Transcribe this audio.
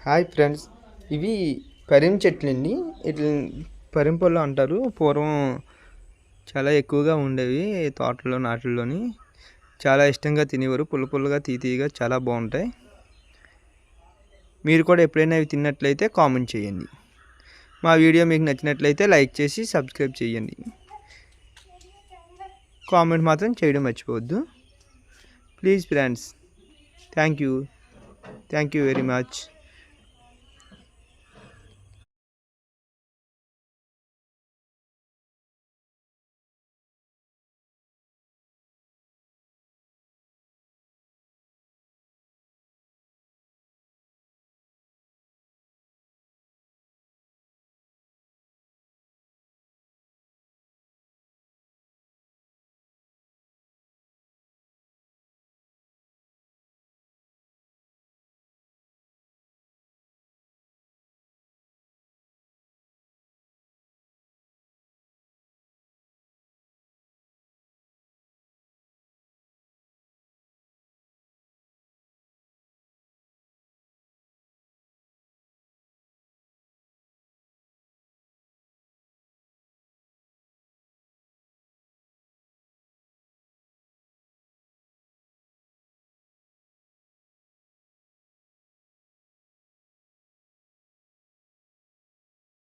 Hi friends, ఇవి పరిం చెట్లండి. ఇట్లా పరిం పళ్ళు అంటారు. పూర్వం చాలా ఎక్కువగా ఉండేవి తోటల్లో నాటిల్లోని. చాలా ఇష్టంగా తినేవారు. పుల్ల పుల్లగా తీయగా చాలా బాగుంటాయి. మీరు కూడా ఎప్పుడైనా ఇవి తిన్నట్లయితే కామెంట్ చేయండి. మా వీడియో మీకు నచ్చినట్లయితే లైక్ చేసి సబ్స్క్రైబ్ చేయండి. కామెంట్ మాత్రం చేయడం మర్చిపోవద్దు please friends. Thank you very much.